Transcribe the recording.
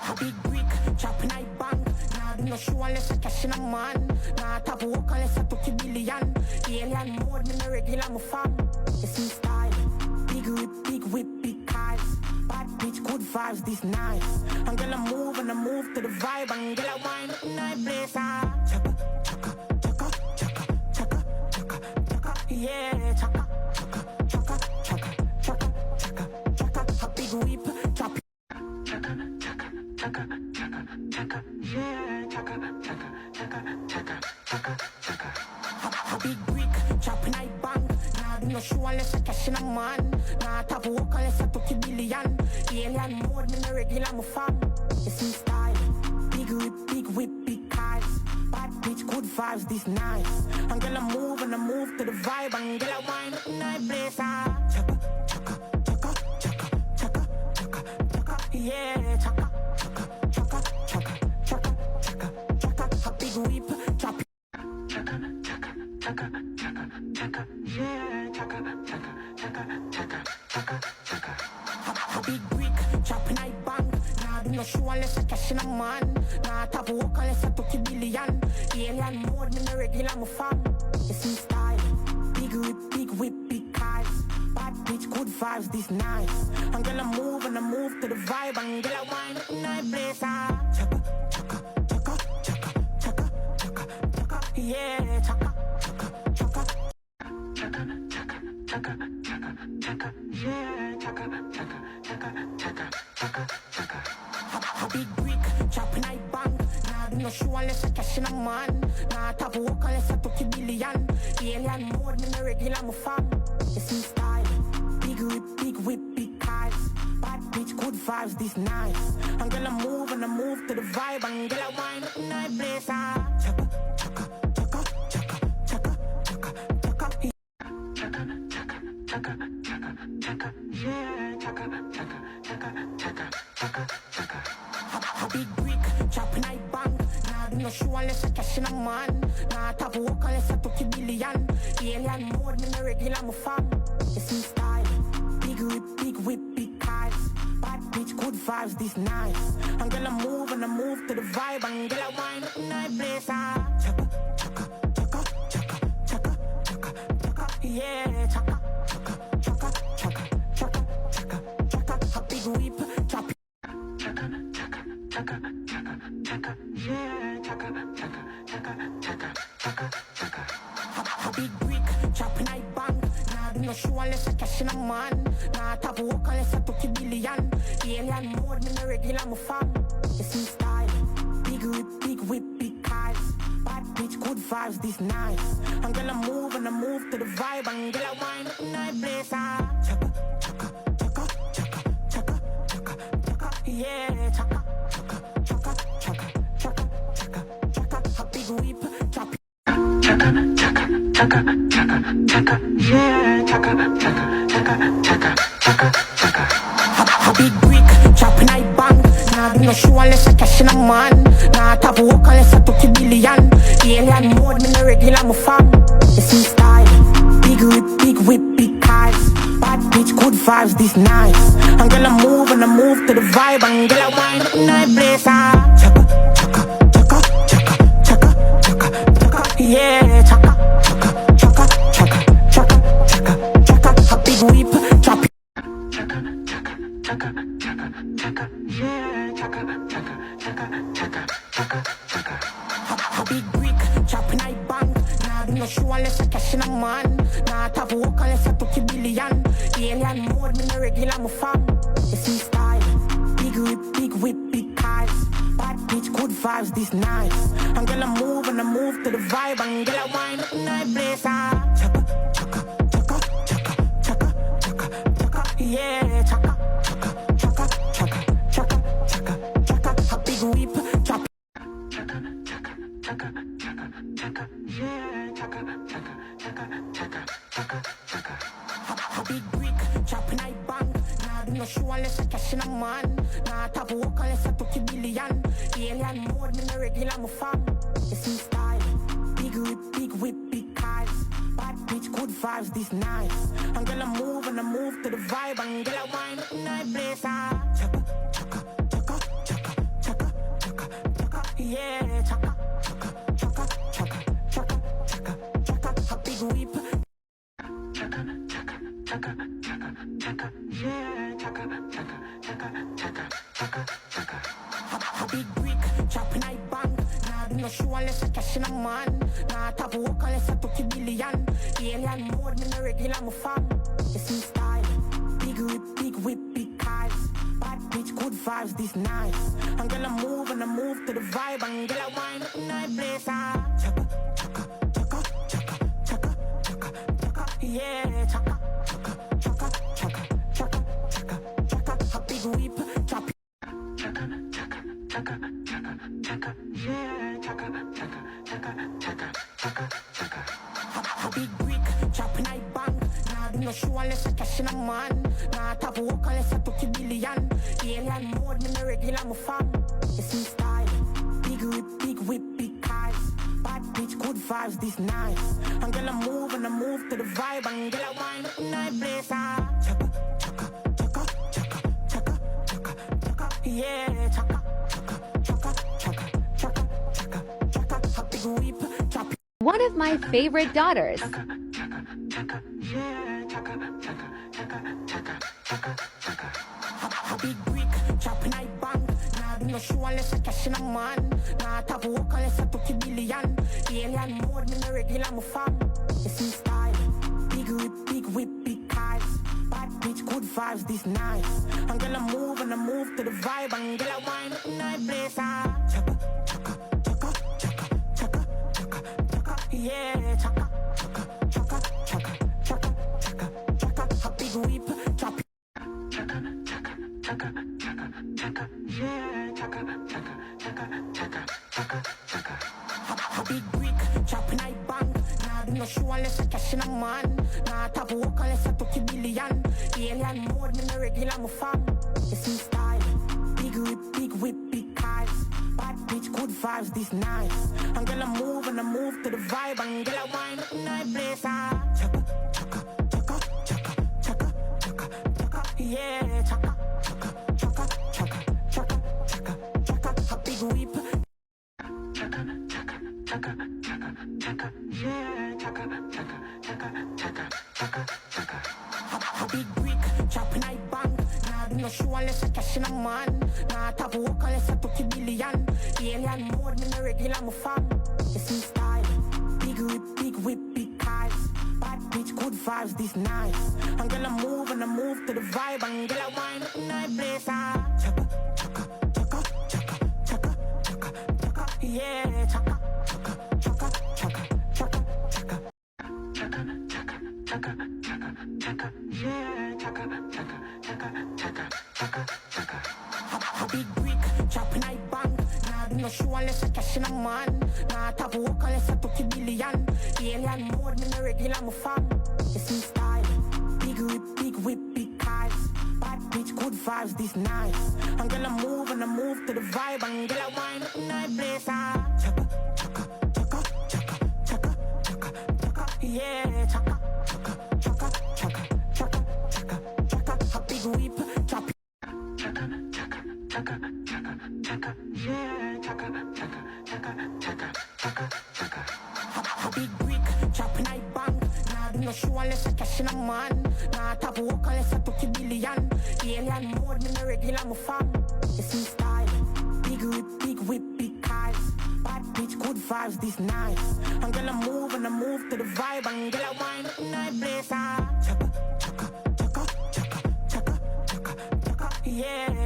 A big brick, chopping I bang. Nah, do no show unless I cash in a man. Nah, tap work unless I took a billion. Alien mode, me no regular, my fam. It's me style. Big whip, big cars. Bad bitch, good vibes, this nice. I'm gonna move and I move to the vibe. I'm gonna wind up in my place. Chaka, chaka, chaka, chaka, chaka, chaka, chaka, yeah, chaka, chaka, chaka, chaka, chaka, chaka, chaka. A big whip, chop. Chaka, chaka, chaka, chaka, chaka, yeah, chaka, chaka, chaka, chaka, chaka, chaka. A big brick, chopping I bang. Nah, do no show unless I cash in a man. Nah, tap work unless I took a billion. Alien mode, me no regular, my fam. It's me style. Big whip, big cars. Bad bitch, good vibes, this nice. I'm gonna move and I move to the vibe. I'm gonna wind up in my place. Chaka, chaka, chaka, chaka, chaka, chaka, chaka, yeah, chaka, chaka, chaka, chaka, chaka, chaka, chaka. A big whip, chop. Chaka, chaka, chaka, chaka, chaka, yeah, chaka, chaka, chaka, chaka, chaka, chaka. A big brick, chopping I bang. Nah, do no show unless I cash in a man. Nah, tap work unless I took a billion. Alien mode, me no regular, my fam. It's me style. Big whip, big cars. Bad bitch, good vibes, this nice. I'm gonna move and I move to the vibe. I'm gonna wind up in my place. Chaka, chaka, chaka, chaka, chaka, chaka, chaka, yeah, chaka, chaka, chaka, chaka, chaka, chaka, chaka, chaka, yeah, chaka, chaka, chaka, chaka, chaka, chaka. A big brick, chopping I bang. Nah, do no show unless I cash in a man. Nah, tap work unless I took a billion. Alien mode, me no regular, my fam. It's me style. Big whip, big cars. Bad bitch, good vibes, this nice. I'm gonna move and I move to the vibe. I'm gonna wind up in my place. Chaka, chaka, chaka, chaka, chaka, chaka, chaka, chaka, chaka, chaka, chaka, chaka, yeah, chaka, chaka, chaka, chaka, chaka, chaka. A big brick, chopping I bang. Nah, do no show unless I cash in a man. Nah, tap work unless I took a billion. Alien mode, me no regular, my fam. It's me style. Big whip, big cars. Bad bitch, good vibes, this nice. I'm gonna move and I move to the vibe. I'm gonna wind up in my place. Chaka, chaka, chaka, chaka, chaka, chaka, chaka, yeah, chaka, chaka, chaka, chaka, chaka, chaka, chaka. A big whip, chop. Chaka, chaka, chaka, chaka, chaka, yeah, chaka, chaka, chaka, chaka, chaka, chaka. A big brick, chopping I bang. Nah, do no show unless I cash in a man. Nah, tap work unless I took a billion. Alien mode, me no regular, my fam. It's me style. Big whip, big cars. Bad bitch, good vibes, this nice. I'm gonna move and I move to the vibe. I'm gonna wind up in my place. Chaka, chaka, chaka, chaka, chaka, chaka, chaka, yeah, chaka, chaka, chaka, chaka, chaka, chaka, chaka. A big whip, chop. Chaka, chaka, chaka, chaka, chaka, yeah, chaka, chaka, chaka, chaka, chaka, chaka. A big brick, chopping I bang. Nah, do no show unless I cash in a man. Nah, tap work unless I took a billion. Alien mode, me no regular, my fam. It's me style. Big whip, big cars. Bad bitch, good vibes, this nice. I'm gonna move and I move to the vibe. I'm gonna wind up in my place. Chaka, chaka, chaka, chaka, chaka, chaka, chaka, yeah, chaka, chaka, chaka, chaka, chaka, chaka, chaka. A big whip, chop. Chaka, chaka, chaka, chaka, chaka, yeah, chaka, chaka, chaka, chaka, chaka, chaka. A big brick, chopping I bang. Nah, do no show unless I cash in a man. Nah, tap work unless I took a billion. Alien mode, me no regular, my fam. It's me style. Big whip, big cars. Bad bitch, good vibes, this nice. I'm gonna move and I move to the vibe. I'm gonna wind up in my place. Chaka, chaka, chaka, chaka, chaka, chaka, chaka, yeah, chaka, chaka, chaka, chaka, chaka, chaka, chaka. A big whip, chop. Chaka, chaka, chaka, chaka, chaka, yeah, chaka, chaka, chaka, chaka, chaka, chaka. A big brick, chopping I bang. Nah, do no show unless I cash in a man. Nah, tap work unless I took a billion. Alien mode, me no regular, my fam. It's me style. Big whip, big cars. Bad bitch, good vibes, this nice. And girl, I move to the vibe, and girl, I wine up in my place. Chaka, chaka, chaka, chaka, chaka, chaka, chaka, yeah, chaka, chaka, chaka, chaka, chaka, chaka, chaka, a big whip. Chaka, chaka, chaka, chaka, chaka, yeah, chaka, chaka, chaka, chaka, chaka, chaka. A big brick, chopping I bang. Nah, do no show unless I cash in a man. Nah, tap walk unless I took a billion. Alien mode, me no regular, my fam. It's in style. Big whip, big cars. Bad bitch, good vibes, this nice. And girl, I move to the vibe, and girl, I wine up in my place. Chaka, chaka, chaka, chaka, chaka, chaka, chaka, yeah, chaka, chaka, chaka, chaka, chaka, chaka, chaka, a big whip, chop. Chaka, chaka, chaka, chaka, chaka, yeah, chaka, chaka, chaka, chaka, chaka, chaka. A big brick, chopping I bang. Nah, do no show unless I cash in a man. Nah, tap walk unless I took a billion. Alien mode, me no regular, my fam. It's in style. Big whip, big cars. Bad bitch, good vibes, this nice. And girl, I move to the vibe, and girl, I wine up in my place. Chaka, chaka, chaka, chaka, chaka, chaka, chaka, yeah, chaka, chaka, chaka, chaka, chaka, chaka, chaka, a big whip, chop. One of my favorite daughters. Chaka, chaka, chaka, yeah, chaka, chaka, chaka, chaka, chaka, chaka. A big brick, chopping I bang. Nah, do no show unless I cash in a man. Nah, tap walk unless I took a billion. Alien mode, me no regular, my fam. It's in style. Big whip, big cars. Bad bitch, good vibes, this nice. And girl, I move to the vibe, and girl, I wine up in my place. Chaka, chaka, chaka, chaka, chaka, chaka, chaka, yeah, chaka, chaka, chaka, chaka, chaka, chaka, chaka, a big whip, chop. Chaka, chaka, chaka, chaka, chaka, yeah, chaka, chaka, chaka, chaka, chaka, chaka. A big brick, chopping I bang. Nah, do no show unless I cash in a man. Nah, tap walk unless I took a billion. Alien mode, me no regular, my fam. It's in style. Big whip, big cars. Bad bitch, good vibes, this nice. And girl, I move to the vibe, and girl, I wine up in my place. Chaka, chaka, chaka, chaka, chaka, chaka, chaka, yeah, chaka, chaka, chaka, chaka, chaka, chaka, chaka, a big whip. Chaka, chaka, chaka, chaka, chaka, yeah, chaka, chaka, chaka, chaka, chaka, chaka. A big brick, chopping I bang. Nah, do no show unless I cash in a man. Nah, tap walk unless I took a billion. Alien mode, me no regular, my fam. It's in style. Big whip, big cars. Bad bitch, good vibes, this nice. And girl, I move to the vibe, and girl, I wine up in my place. Chaka, chaka, chaka, chaka, chaka, chaka, chaka, yeah, chaka, chaka, chaka, chaka, chaka, chaka, chaka, chaka, chaka, chaka, chaka, yeah, chaka, chaka, chaka, chaka, chaka, chaka. A big brick, chopping I bang. Nah, do no show unless I cash in a man. Nah, tap walk unless I took a billion. Alien mode, me no regular, my fam. It's in style. Big whip, big cars. Bad bitch, good vibes, this nice. And girl, I move to the vibe, and girl, I wine up in my place. Chaka, chaka, chaka, chaka, chaka, chaka, chaka, yeah, chaka, chaka, chaka, chaka, chaka, chaka, chaka, a big whip, chop. Chaka, chaka, chaka, chaka, chaka, yeah, chaka, chaka, chaka, chaka, chaka, chaka. A big brick, chopping I bang. Nah, do no show unless I cash in a man. Nah, tap walk unless I took a billion. Alien mode, me no regular, my fam. It's in style. Big whip, big cars. Bad bitch, good vibes, this nice. And girl, I move to the vibe, and girl, I wine up in my place. Chaka, chaka, chaka, chaka, chaka, chaka, chaka, yeah.